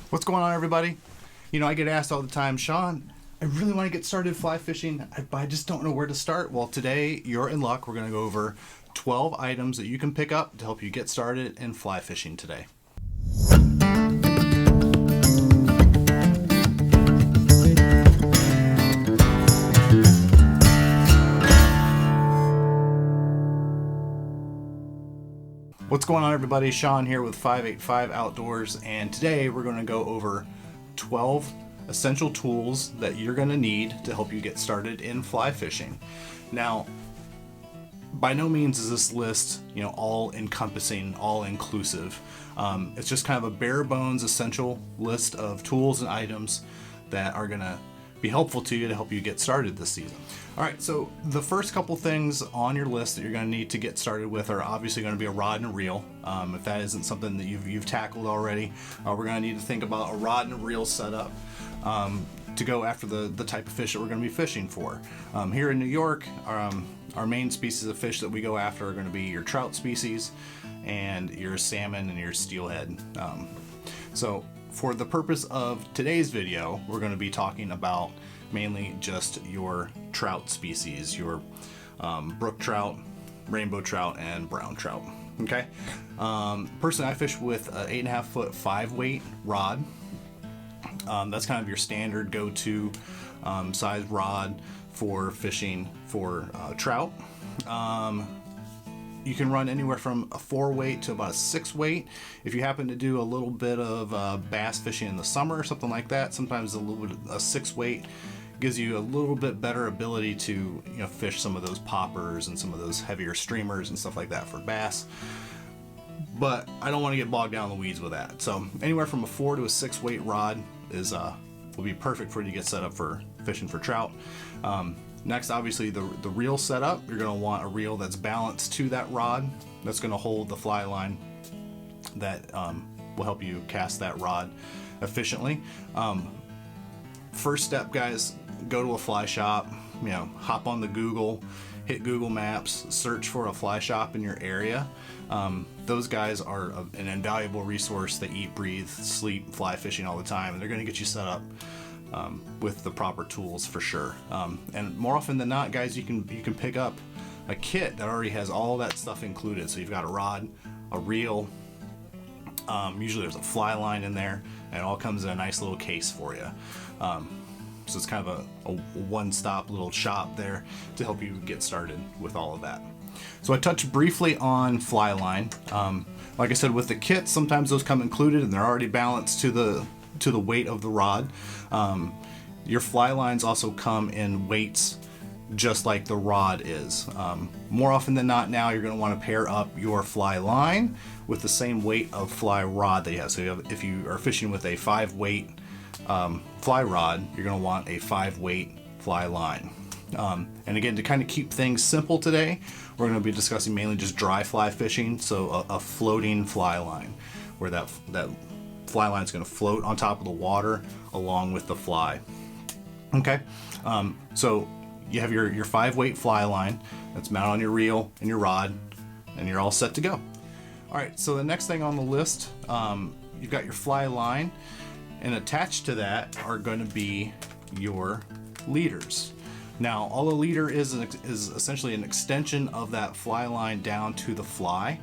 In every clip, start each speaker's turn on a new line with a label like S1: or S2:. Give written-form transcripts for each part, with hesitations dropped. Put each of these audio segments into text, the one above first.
S1: What's going on, everybody? You know, I get asked all the time, Sean, I really want to get started fly fishing, but I just don't know where to start. Well, today you're in luck. We're going to go over 12 items that you can pick up to help you get started in fly fishing today. What's going on, everybody? Sean here with 585 Outdoors, and today we're going to go over 12 essential tools that you're going to need to help you get started in fly fishing. Now, by no means is this list, all encompassing, all inclusive. It's just kind of a bare bones essential list of tools and items that are going to be helpful to you to help you get started this season. All right, so the first couple things on your list that you're going to need to get started with are obviously going to be a rod and a reel. If that isn't something that you've tackled already, we're going to need to think about a rod and a reel setup to go after the type of fish that we're going to be fishing for. Here in New York, our main species of fish that we go after are going to be your trout species and your salmon and your steelhead. So for the purpose of today's video, we're going to be talking about mainly just your trout species, your brook trout, rainbow trout, and brown trout. Okay. Personally, I fish with an 8.5 foot 5-weight rod. That's kind of your standard go-to size rod for fishing for trout. You can run anywhere from a 4-weight to about a 6-weight. If you happen to do a little bit of bass fishing in the summer or something like that, sometimes a 6-weight gives you a little bit better ability to fish some of those poppers and some of those heavier streamers and stuff like that for bass. But I don't want to get bogged down in the weeds with that. So anywhere from a 4 to a 6-weight rod will be perfect for you to get set up for fishing for trout. Next, obviously, the reel setup. You're going to want a reel that's balanced to that rod. That's going to hold the fly line that will help you cast that rod efficiently. First step, guys, go to a fly shop. Hop on the Google, hit Google Maps, search for a fly shop in your area. Those guys are an invaluable resource. They eat, breathe, sleep, fly fishing all the time, and they're going to get you set up with the proper tools for sure. And more often than not, guys, you can pick up a kit that already has all that stuff included. So you've got a rod, a reel, usually there's a fly line in there, and it all comes in a nice little case for you. So it's kind of a one-stop little shop there to help you get started with all of that. So I touched briefly on fly line. Like I said, with the kit, sometimes those come included and they're already balanced to the weight of the rod. Your fly lines also come in weights just like the rod is. More often than not now, you're going to want to pair up your fly line with the same weight of fly rod that you have. So if you are fishing with a 5-weight fly rod, you're going to want a 5-weight fly line. And again, to kind of keep things simple today, we're going to be discussing mainly just dry fly fishing. So a floating fly line, where that fly line is going to float on top of the water along with the fly. Okay, so you have your 5-weight fly line that's mounted on your reel and your rod, and you're all set to go. All right, so the next thing on the list, you've got your fly line, and attached to that are going to be your leaders. Now, all a leader is essentially an extension of that fly line down to the fly.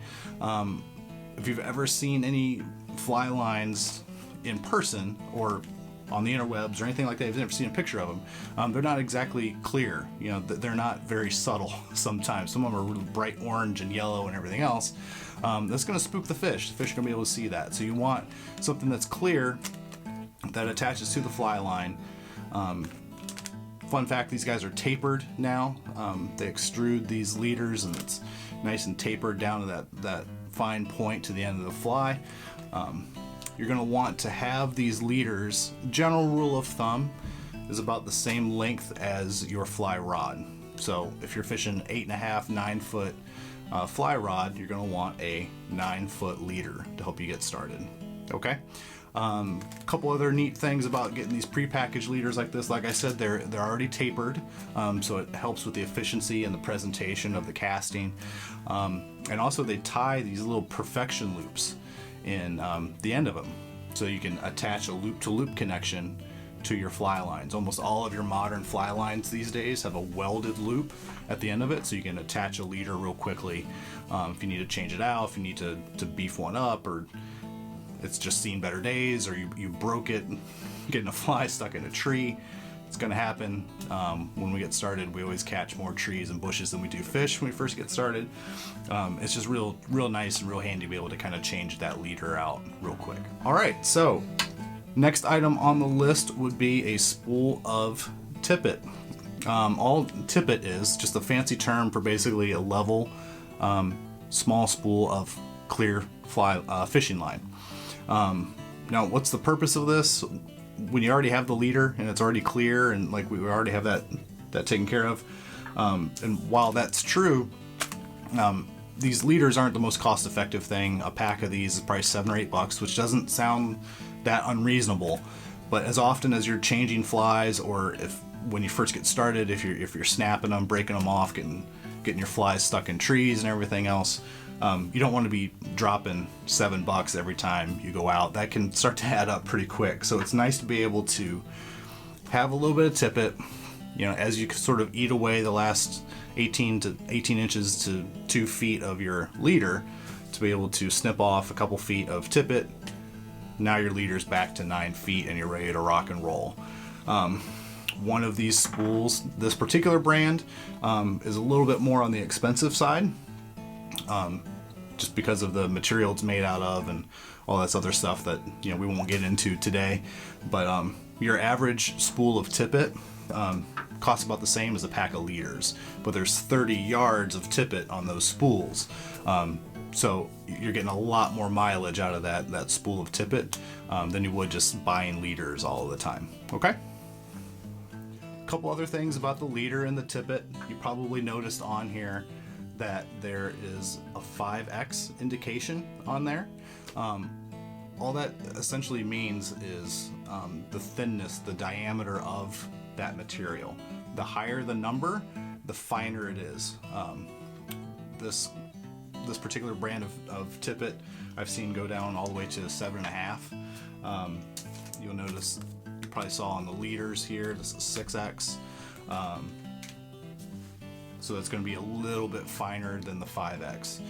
S1: If you've ever seen any fly lines in person or on the interwebs or anything like that, if you've never seen a picture of them, they're not exactly clear. They're not very subtle sometimes. Some of them are really bright orange and yellow and everything else. That's going to spook the fish. The fish are going to be able to see that. So you want something that's clear that attaches to the fly line. Fun fact, these guys are tapered now. They extrude these leaders and it's nice and tapered down to that fine point to the end of the fly. You're going to want to have these leaders, general rule of thumb, is about the same length as your fly rod. So if you're fishing 8.5, 9-foot fly rod, you're going to want a 9-foot leader to help you get started. Okay? A couple other neat things about getting these prepackaged leaders like this. Like I said, they're already tapered, so it helps with the efficiency and the presentation of the casting. And also they tie these little perfection loops in the end of them. so you can attach a loop-to-loop connection to your fly lines. Almost all of your modern fly lines these days have a welded loop at the end of it, so you can attach a leader real quickly if you need to change it out, if you need to beef one up, or it's just seen better days, or you broke it getting a fly stuck in a tree. It's going to happen. When we get started, we always catch more trees and bushes than we do fish when we first get started. It's just real nice and real handy to be able to kind of change that leader out real quick. All right, so next item on the list would be a spool of tippet. All tippet is just a fancy term for basically a level, small spool of clear fly fishing line. Now, what's the purpose of this? When you already have the leader and it's already clear, and like we already have that taken care of, and while that's true, these leaders aren't the most cost-effective thing. A pack of these is probably $7 or $8, which doesn't sound that unreasonable. But as often as you're changing flies, or when you first get started, if you're snapping them, breaking them off, getting your flies stuck in trees and everything else, you don't want to be dropping $7 every time you go out. That can start to add up pretty quick. So it's nice to be able to have a little bit of tippet, as you sort of eat away the last 18 inches to 2 feet of your leader, to be able to snip off a couple feet of tippet. Now your leader's back to 9 feet and you're ready to rock and roll. One of these spools, this particular brand, is a little bit more on the expensive side. Just because of the material it's made out of and all this other stuff that we won't get into today. But your average spool of tippet costs about the same as a pack of leaders, but there's 30 yards of tippet on those spools. So you're getting a lot more mileage out of that spool of tippet than you would just buying leaders all the time. Okay? A couple other things about the leader and the tippet. You probably noticed on here that there is a 5X indication on there. All that essentially means is the thinness, the diameter of that material. The higher the number, the finer it is. This particular brand of tippet I've seen go down all the way to 7.5. You'll notice, you probably saw on the leaders here, this is 6X. So it's going to be a little bit finer than the 5X.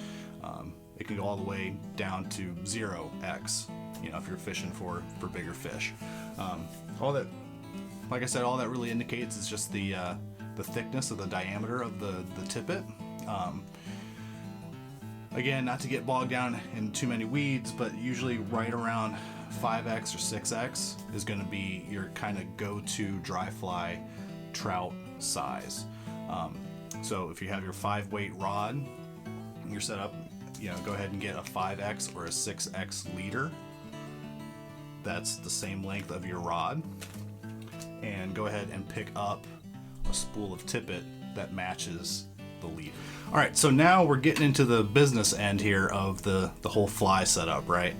S1: It can go all the way down to 0X, if you're fishing for bigger fish. All that, like I said, all that really indicates is just the thickness of the diameter of the tippet. Again, not to get bogged down in too many weeds, but usually right around 5X or 6X is going to be your kind of go-to dry fly trout size. So if you have your 5-weight rod, you're set up, go ahead and get a 5X or a 6X leader. That's the same length of your rod. And go ahead and pick up a spool of tippet that matches the leader. All right, so now we're getting into the business end here of the whole fly setup, right?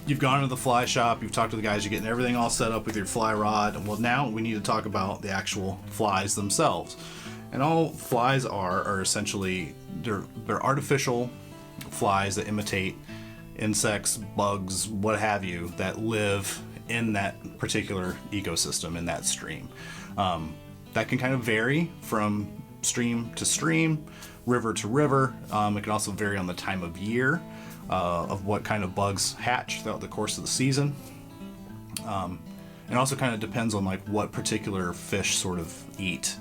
S1: You've gone to the fly shop, you've talked to the guys, you're getting everything all set up with your fly rod. Well, now we need to talk about the actual flies themselves. And all flies are essentially, they're artificial flies that imitate insects, bugs, what have you, that live in that particular ecosystem, in that stream. That can kind of vary from stream to stream, river to river. It can also vary on the time of year. Of what kind of bugs hatch throughout the course of the season. It also kind of depends on like what particular fish sort of eat.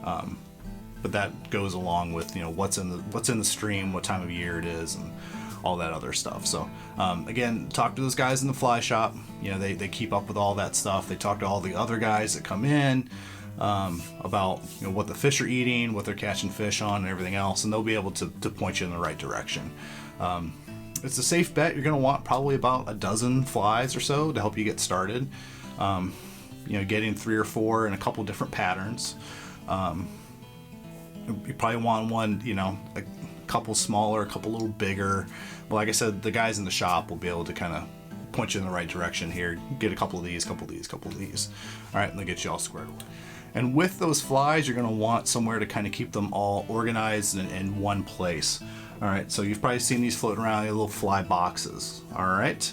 S1: But that goes along with what's in the stream, what time of year it is, and all that other stuff. So again, talk to those guys in the fly shop. They keep up with all that stuff. They talk to all the other guys that come in about what the fish are eating, what they're catching fish on, and everything else, and they'll be able to point you in the right direction. It's a safe bet. You're going to want probably about a dozen flies or so to help you get started. Getting 3 or 4 in a couple different patterns. You probably want one, a couple smaller, a couple a little bigger. But like I said, the guys in the shop will be able to kind of point you in the right direction here. Get a couple of these, couple of these, couple of these. All right, and they'll get you all squared away. And with those flies, you're going to want somewhere to kind of keep them all organized in one place. All right, so you've probably seen these floating around, these little fly boxes. All right,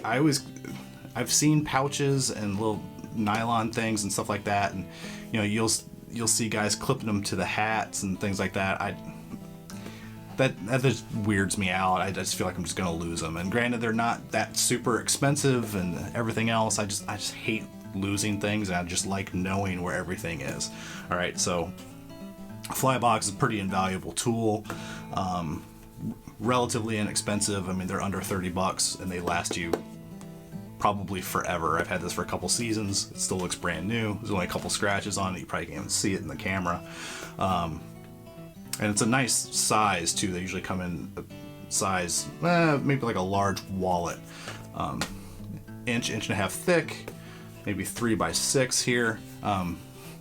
S1: I've seen pouches and little nylon things and stuff like that, and you know, you'll see guys clipping them to the hats and things like that. That just weirds me out. I just feel like I'm just gonna lose them. And granted, they're not that super expensive and everything else. I just hate losing things, and I just like knowing where everything is. All right, so a fly box is a pretty invaluable tool. Relatively inexpensive. I mean, they're under 30 bucks and they last you probably forever. I've had this for a couple seasons. It still looks brand new. There's only a couple scratches on it. You probably can't even see it in the camera. And it's a nice size too. They usually come in a size, maybe like a large wallet. Inch and a half thick, maybe 3 by 6 here.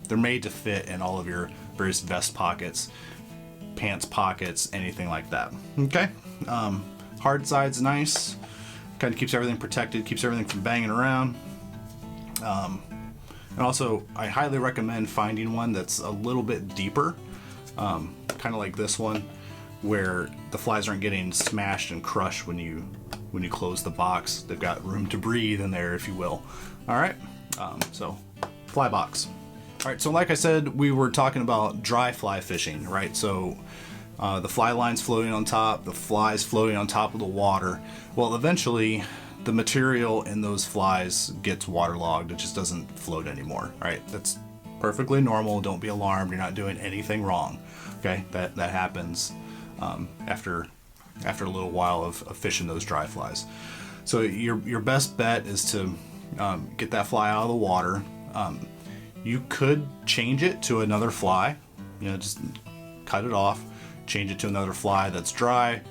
S1: They're made to fit in all of your various vest pockets, pants pockets, anything like that. Okay. Hard side's nice. Kind of keeps everything protected, keeps everything from banging around. And also, I highly recommend finding one that's a little bit deeper, kind of like this one, where the flies aren't getting smashed and crushed when you close the box. They've got room to breathe in there, if you will. All right, so fly box. All right, so like I said, we were talking about dry fly fishing, right? So the fly line's floating on top, the flies floating on top of the water. Well, eventually the material in those flies gets waterlogged. It just doesn't float anymore, right? That's perfectly normal. Don't be alarmed. You're not doing anything wrong. Okay, that happens after a little while of fishing those dry flies. So your best bet is to get that fly out of the water. You could change it to another fly. You know, just cut it off, change it to another fly that's dry,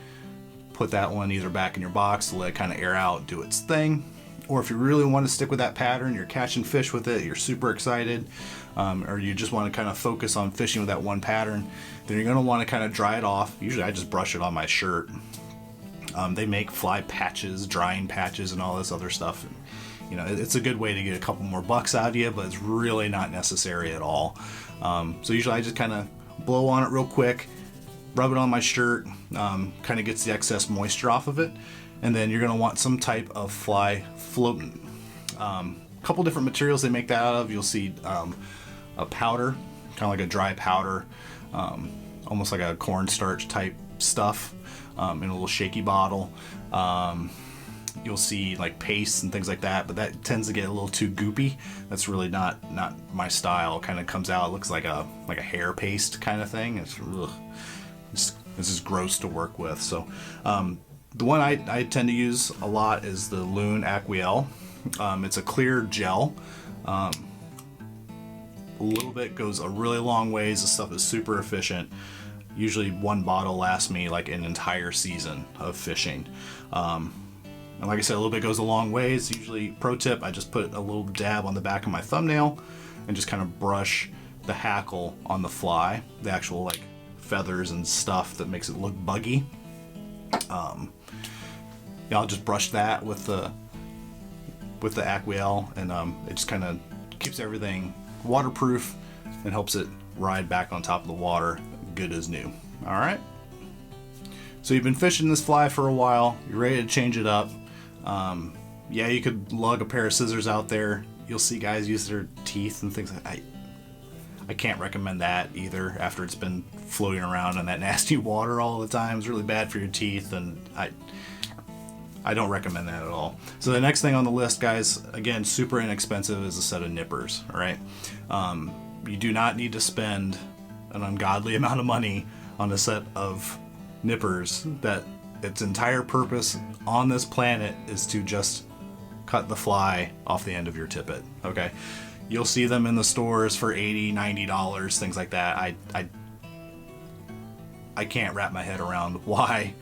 S1: put that one either back in your box to let it kind of air out, do its thing. Or if you really want to stick with that pattern, you're catching fish with it, you're super excited, or you just want to kind of focus on fishing with that one pattern, then you're going to want to kind of dry it off. Usually I just brush it on my shirt. They make fly patches, drying patches, and all this other stuff. And, you know, it's a good way to get a couple more bucks out of you, but it's really not necessary at all. So usually I just kind of blow on it real quick, rub it on my shirt, kind of gets the excess moisture off of it, and then you're going to want some type of fly floatant. A couple different materials they make that out of. You'll see a powder, kind of like a dry powder, almost like a cornstarch type stuff, in a little shaky bottle. You'll see like paste and things like that, but that tends to get a little too goopy. That's really not my style. It kind of comes out, it looks like a hair paste kind of thing. This is gross to work with. So the one I tend to use a lot is the Loon Aquel. It's a clear gel. A little bit goes a really long ways. This stuff is super efficient. Usually one bottle lasts me like an entire season of fishing. And like I said, a little bit goes a long ways. Usually, pro tip, I just put a little dab on the back of my thumbnail and just kind of brush the hackle on the fly, the actual like feathers and stuff that makes it look buggy. Yeah, I'll just brush that with the Aquel, and it just kind of keeps everything waterproof and helps it ride back on top of the water good as new. All right. So you've been fishing this fly for a while. You're ready to change it up. Yeah, you could lug a pair of scissors out there. You'll see guys use their teeth and things like that. I can't recommend that either after it's been floating around in that nasty water all the time. It's really bad for your teeth, and I don't recommend that at all. So the next thing on the list, guys, again, super inexpensive, is a set of nippers, all right? You do not need to spend an ungodly amount of money on a set of nippers that its entire purpose on this planet is to just cut the fly off the end of your tippet, okay? You'll see them in the stores for $80, $90, things like that. I can't wrap my head around why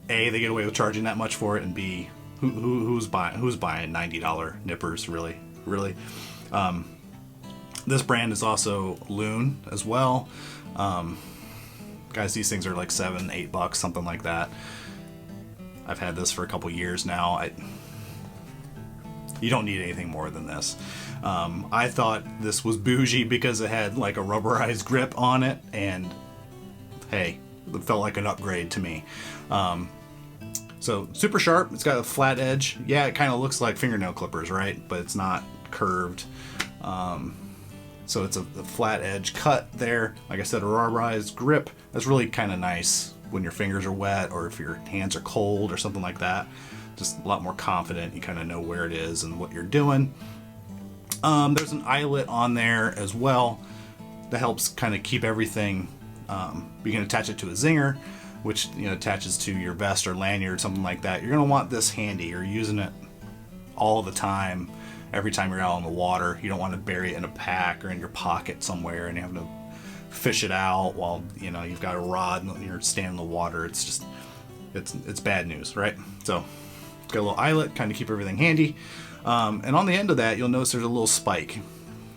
S1: A, they get away with charging that much for it, and B, who's buying $90 nippers, really? This brand is also Loon as well. Guys, these things are like $7, $8, something like that. I've had this for a couple years now. You don't need anything more than this. I thought this was bougie because it had like a rubberized grip on it, and hey, it felt like an upgrade to me. So super sharp. It's got a flat edge. Yeah, it kind of looks like fingernail clippers, right? But it's not curved. So it's a flat edge cut there. Like I said, a rubberized grip. That's really kind of nice when your fingers are wet or if your hands are cold or something like that. Just a lot more confident. You kind of know where it is and what you're doing. There's an eyelet on there as well that helps kind of keep everything. You can attach it to a zinger, which attaches to your vest or lanyard, something like that. You're gonna want this handy. You're using it all the time, every time you're out on the water. You don't want to bury it in a pack or in your pocket somewhere and you have to fish it out while you've got a rod and you're standing in the water. It's just it's bad news, right? So got a little eyelet, kind of keep everything handy. And on the end of that, you'll notice there's a little spike.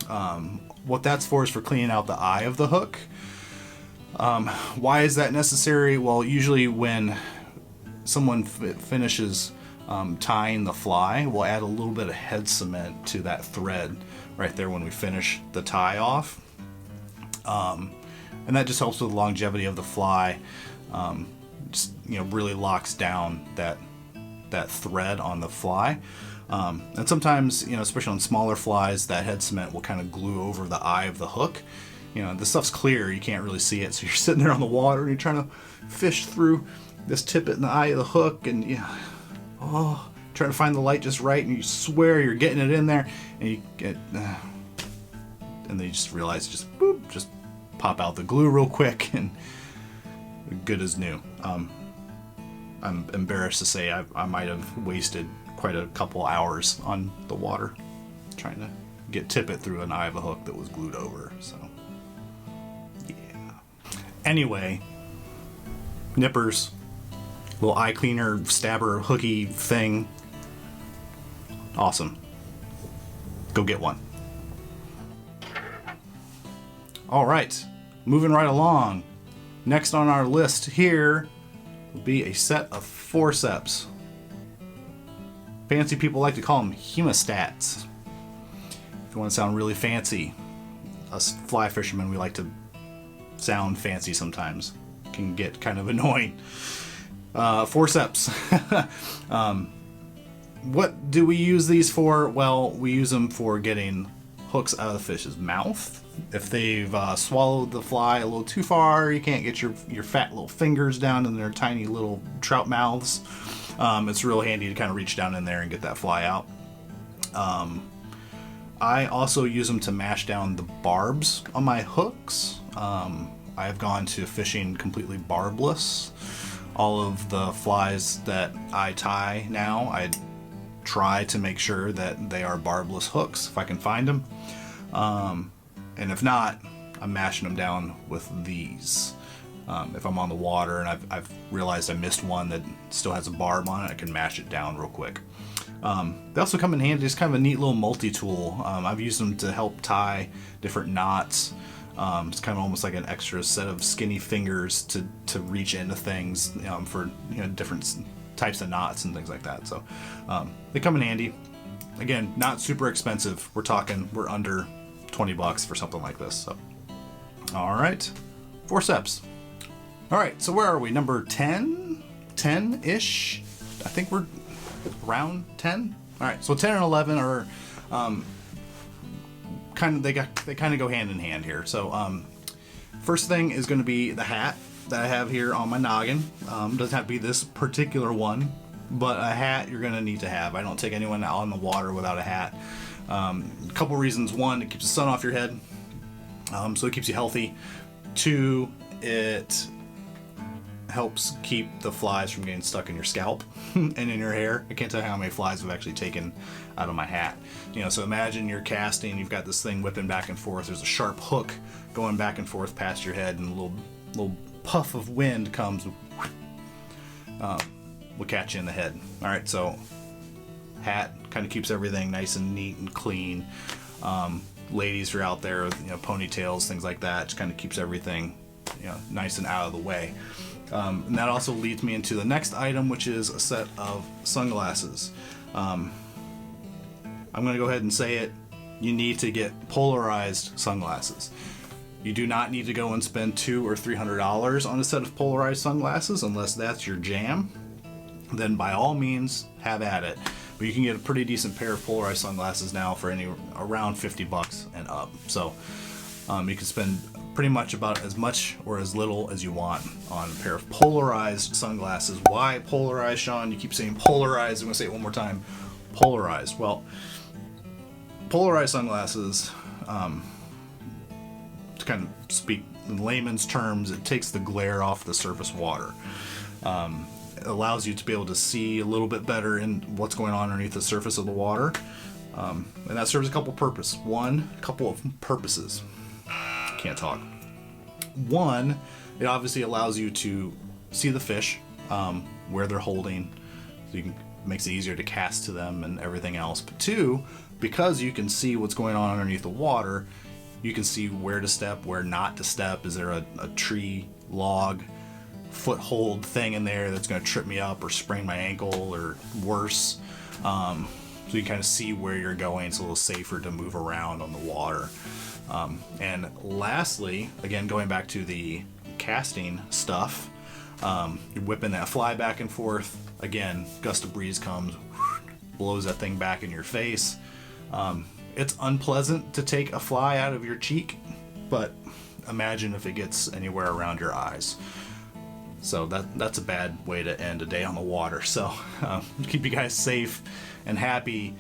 S1: What that's for is for cleaning out the eye of the hook. Why is that necessary? Well, usually when someone finishes tying the fly, we'll add a little bit of head cement to that thread right there when we finish the tie off. And that just helps with the longevity of the fly. Just really locks down that thread on the fly. And sometimes, especially on smaller flies, that head cement will kind of glue over the eye of the hook. The stuff's clear, you can't really see it, so you're sitting there on the water and you're trying to fish through this tippet in the eye of the hook and trying to find the light just right, and you swear you're getting it in there, and you get and then you just realize just pop out the glue real quick and good as new. I'm embarrassed to say I might have wasted quite a couple hours on the water trying to get tippet through an eye of a hook that was glued over. So yeah. Anyway, nippers, little eye cleaner, stabber, hooky thing. Awesome. Go get one. All right, moving right along. Next on our list here will be a set of forceps. Fancy people like to call them hemostats. If you want to sound really fancy, us fly fishermen, we like to sound fancy sometimes. It can get kind of annoying. Forceps. What do we use these for? Well, we use them for getting hooks out of the fish's mouth. If they've swallowed the fly a little too far, you can't get your fat little fingers down in their tiny little trout mouths. It's real handy to kind of reach down in there and get that fly out. I also use them to mash down the barbs on my hooks. I've gone to fishing completely barbless. All of the flies that I tie now, I try to make sure that they are barbless hooks if I can find them. And if not, I'm mashing them down with these. If I'm on the water and I've realized I missed one that still has a barb on it, I can mash it down real quick. They also come in handy. It's kind of a neat little multi-tool. I've used them to help tie different knots. It's kind of almost like an extra set of skinny fingers to reach into things for different types of knots and things like that. So they come in handy. Again, not super expensive. We're under $20 for something like this. So, all right, forceps. All right, so where are we? Number 10? 10-ish? I think we're around 10. All right, so 10 and 11 are they kind of go hand in hand here. So first thing is going to be the hat that I have here on my noggin. Doesn't have to be this particular one, but a hat you're going to need to have. I don't take anyone out on the water without a hat. A couple reasons. One, it keeps the sun off your head, so it keeps you healthy. Two, it helps keep the flies from getting stuck in your scalp and in your hair. I can't tell you how many flies I've actually taken out of my hat. So imagine you're casting, you've got this thing whipping back and forth. There's a sharp hook going back and forth past your head, and a little puff of wind comes, will catch you in the head. All right, so hat kind of keeps everything nice and neat and clean. Ladies who are out there, ponytails, things like that, just kind of keeps everything nice and out of the way. And that also leads me into the next item, which is a set of sunglasses. I'm going to go ahead and say it. You need to get polarized sunglasses. You do not need to go and spend $200 or $300 on a set of polarized sunglasses unless that's your jam. Then by all means, have at it. But you can get a pretty decent pair of polarized sunglasses now for around $50 and up. So you can spend pretty much about as much or as little as you want on a pair of polarized sunglasses. Why polarized, Sean? You keep saying polarized. I'm going to say it one more time. Polarized. Well, polarized sunglasses, to kind of speak in layman's terms, it takes the glare off the surface water. It allows you to be able to see a little bit better in what's going on underneath the surface of the water. And that serves a couple of purposes. Can't talk. One, it obviously allows you to see the fish, where they're holding, so makes it easier to cast to them and everything else. But two, because you can see what's going on underneath the water, you can see where to step, where not to step. Is there a tree, log, foothold thing in there that's going to trip me up or sprain my ankle or worse? So you can kind of see where you're going. It's a little safer to move around on the water. And lastly, again, going back to the casting stuff, you're whipping that fly back and forth. Again, gust of breeze comes, blows that thing back in your face. It's unpleasant to take a fly out of your cheek, but imagine if it gets anywhere around your eyes. So that's a bad way to end a day on the water. So to keep you guys safe and happy,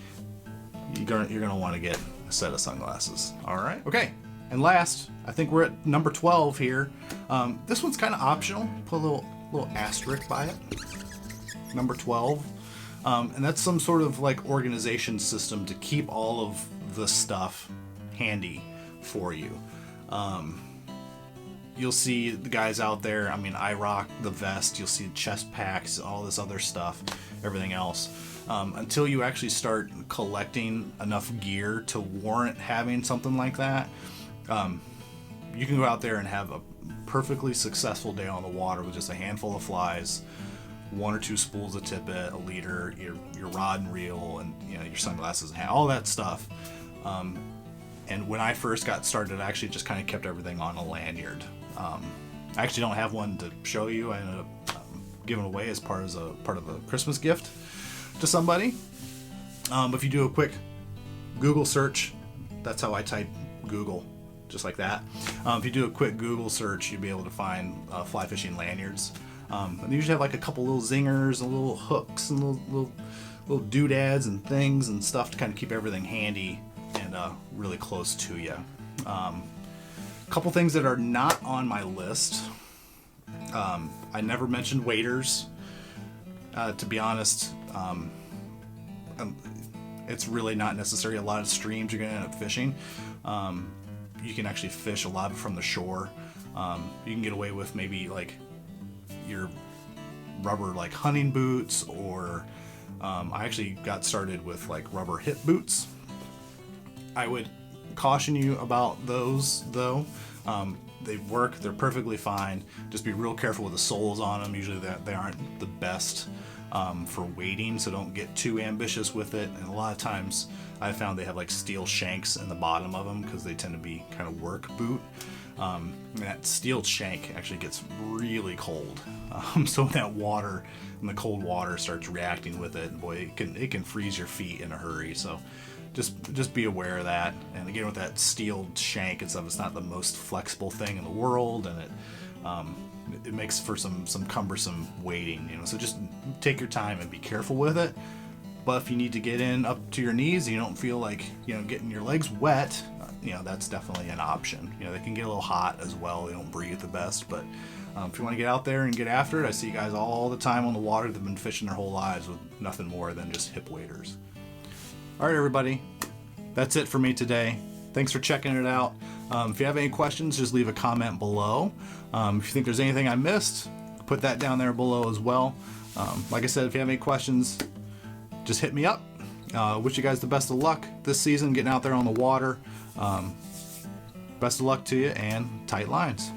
S1: you're gonna want to get a set of sunglasses. All right. Okay. And last, I think we're at number 12 here. This one's kind of optional. Put a little asterisk by it. Number 12. And that's some sort of like organization system to keep all of the stuff handy for you. You'll see the guys out there. I mean, I rock the vest. You'll see chest packs, all this other stuff, everything else. Until you actually start collecting enough gear to warrant having something like that, you can go out there and have a perfectly successful day on the water with just a handful of flies, 1 or 2 spools of tippet, a leader, your rod and reel, and your sunglasses and hat, all that stuff. And when I first got started, I actually just kind of kept everything on a lanyard. I actually don't have one to show you. I ended up giving away as part of a Christmas gift to somebody. But if you do a quick Google search, that's how I type Google, just like that. If you do a quick Google search, you'll be able to find fly fishing lanyards. And they usually have like a couple little zingers and little hooks and little doodads and things and stuff to kind of keep everything handy and really close to you. A couple things that are not on my list. I never mentioned waders. To be honest, it's really not necessary. A lot of streams you're going to end up fishing. You can actually fish a lot of it from the shore. You can get away with maybe like your rubber like hunting boots, or I actually got started with like rubber hip boots. I would caution you about those though. They work, they're perfectly fine. Just be real careful with the soles on them. Usually they aren't the best for wading, so don't get too ambitious with it. And a lot of times I found they have like steel shanks in the bottom of them because they tend to be kind of work boot. And that steel shank actually gets really cold. So that water and the cold water starts reacting with it, and boy, it can freeze your feet in a hurry. So just be aware of that. And again, with that steel shank and stuff, it's not the most flexible thing in the world, and it makes for some cumbersome wading. So just take your time and be careful with it. But if you need to get in up to your knees and you don't feel like getting your legs wet, that's definitely an option. They can get a little hot as well. They don't breathe the best, but if you want to get out there and get after it, I see guys all the time on the water that have been fishing their whole lives with nothing more than just hip waders. All right, everybody, that's it for me today. Thanks for checking it out. If you have any questions, just leave a comment below. If you think there's anything I missed, put that down there below as well. Like I said, if you have any questions, just hit me up. Wish you guys the best of luck this season getting out there on the water. Best of luck to you, and tight lines.